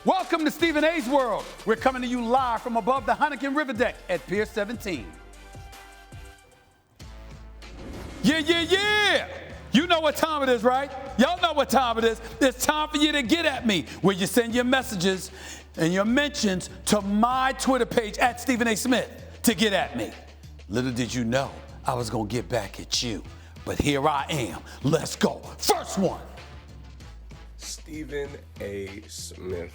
Welcome to Stephen A's World. We're coming to you live from above the Heineken River Deck at Pier 17. Yeah. You know what time it is, right? Y'all know what time it is. It's time for you to get at me, where you send your messages and your mentions to my Twitter page at Stephen A. Smith to get at me. Little did you know I was going to get back at you. But here I am. Let's go. First one. Stephen A. Smith.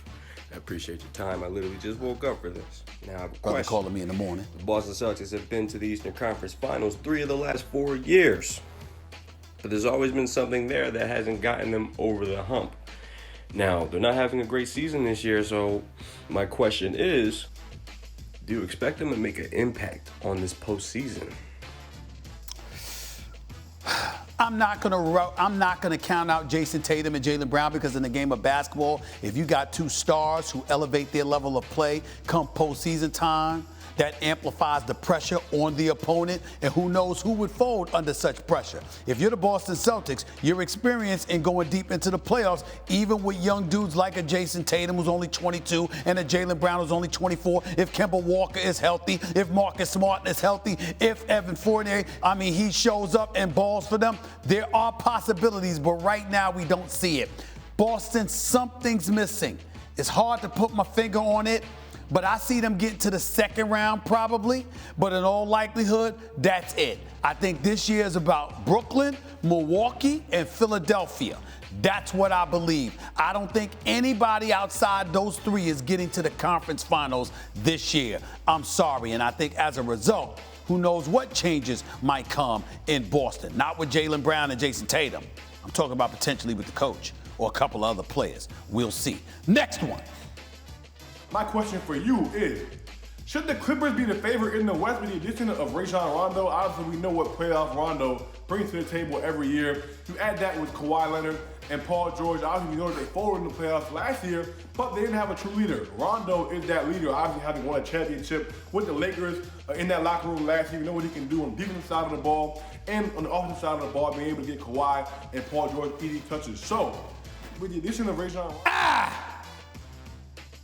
I appreciate your time. I literally just woke up for this. Now I have a question. Calling me in the morning. The Boston Celtics have been to the Eastern Conference Finals 3 of the last 4 years. But there's always been something there that hasn't gotten them over the hump. Now, they're not having a great season this year, so my question is, do you expect them to make an impact on this postseason? I'm not gonna count out Jason Tatum and Jaylen Brown, because in the game of basketball, if you got two stars who elevate their level of play come postseason time, that amplifies the pressure on the opponent, and who knows who would fold under such pressure. If you're the Boston Celtics, your experience in going deep into the playoffs, even with young dudes like a Jason Tatum who's only 22 and a Jaylen Brown who's only 24, if Kemba Walker is healthy, if Marcus Smart is healthy, if Evan Fournier, he shows up and balls for them, there are possibilities, but right now we don't see it. Boston, something's missing. It's hard to put my finger on it, but I see them get to the second round probably, but in all likelihood, that's it. I think this year is about Brooklyn, Milwaukee, and Philadelphia. That's what I believe. I don't think anybody outside those three is getting to the conference finals this year. I'm sorry, and I think as a result, who knows what changes might come in Boston. Not with Jaylen Brown and Jason Tatum. I'm talking about potentially with the coach or a couple of other players. We'll see. Next one. My question for you is, should the Clippers be the favorite in the West with the addition of Rajon Rondo? Obviously, we know what playoff Rondo brings to the table every year. You add that with Kawhi Leonard and Paul George. Obviously, we know that they folded in the playoffs last year, but they didn't have a true leader. Rondo is that leader, obviously having won a championship with the Lakers in that locker room last year. We know what he can do on the defensive side of the ball and on the offensive side of the ball, being able to get Kawhi and Paul George easy touches. So, with the addition of Rajon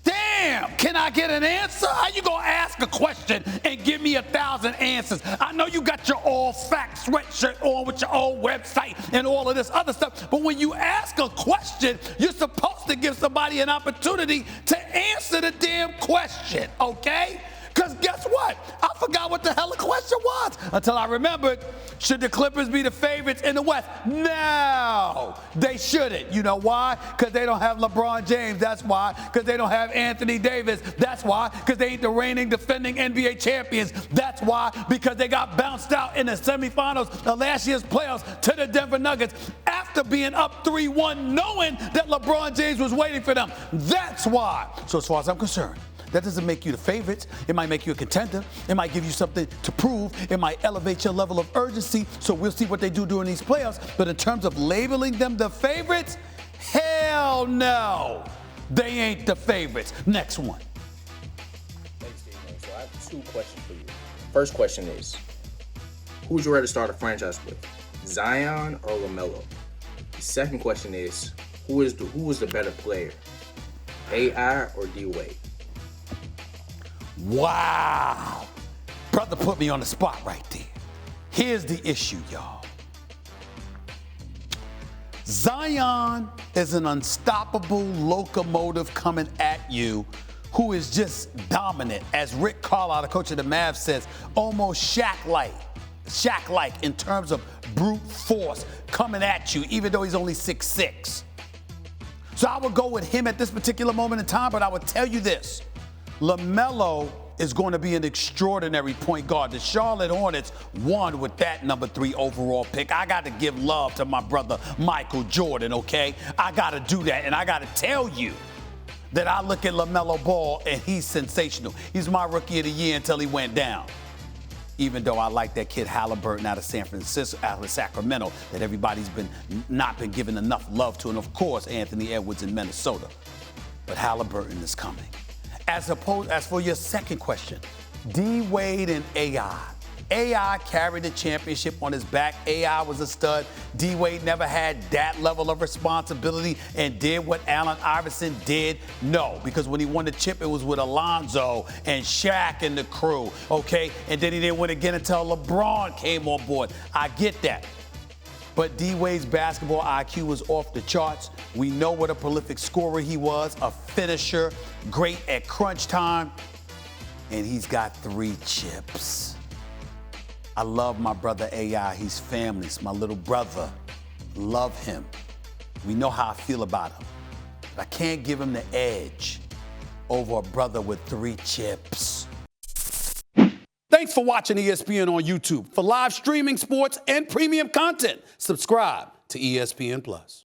Damn, can I get an answer? How you gonna ask a question and give me 1,000 answers? I know you got your all facts sweatshirt on with your own website and all of this other stuff, but when you ask a question, you're supposed to give somebody an opportunity to answer the damn question, okay? Because guess what? I forgot what the hell the question was until I remembered. Should the Clippers be the favorites in the West? No, they shouldn't. You know why? Because they don't have LeBron James. That's why. Because they don't have Anthony Davis. That's why. Because they ain't the reigning defending NBA champions. That's why. Because they got bounced out in the semifinals of last year's playoffs to the Denver Nuggets after being up 3-1, knowing that LeBron James was waiting for them. That's why. So as far as I'm concerned, that doesn't make you the favorites. It might make you a contender. It might give you something to prove. It might elevate your level of urgency. So we'll see what they do during these playoffs. But in terms of labeling them the favorites, hell no. They ain't the favorites. Next one. Thanks, Steve. So I have 2 questions for you. First question is, who would you rather start a franchise with, Zion or LaMelo? The second question is, who was the better player, AI or D Wade? Wow. Brother put me on the spot right there. Here's the issue, y'all. Zion is an unstoppable locomotive coming at you who is just dominant. As Rick Carlisle, the coach of the Mavs, says, almost Shaq-like in terms of brute force coming at you, even though he's only 6'6". So I would go with him at this particular moment in time, but I would tell you this. LaMelo is going to be an extraordinary point guard. The Charlotte Hornets won with that number 3 overall pick. I got to give love to my brother Michael Jordan, okay? I got to do that, and I got to tell you that I look at LaMelo Ball, and he's sensational. He's my rookie of the year until he went down. Even though I like that kid Halliburton out of San Francisco, out of Sacramento, that everybody's not been giving enough love to, and of course, Anthony Edwards in Minnesota. But Halliburton is coming. As for your second question, D Wade and AI. AI carried the championship on his back. AI was a stud. D-Wade never had that level of responsibility and did what Allen Iverson did. No, because when he won the chip, it was with Alonzo and Shaq and the crew, okay? And then he didn't win again until LeBron came on board. I get that. But D-Wade's basketball IQ was off the charts. We know what a prolific scorer he was, a finisher, great at crunch time, and he's got 3 chips. I love my brother AI. He's family. He's my little brother. Love him. We know how I feel about him. But I can't give him the edge over a brother with 3 chips. Thanks for watching ESPN on YouTube. For live streaming sports and premium content, subscribe to ESPN+.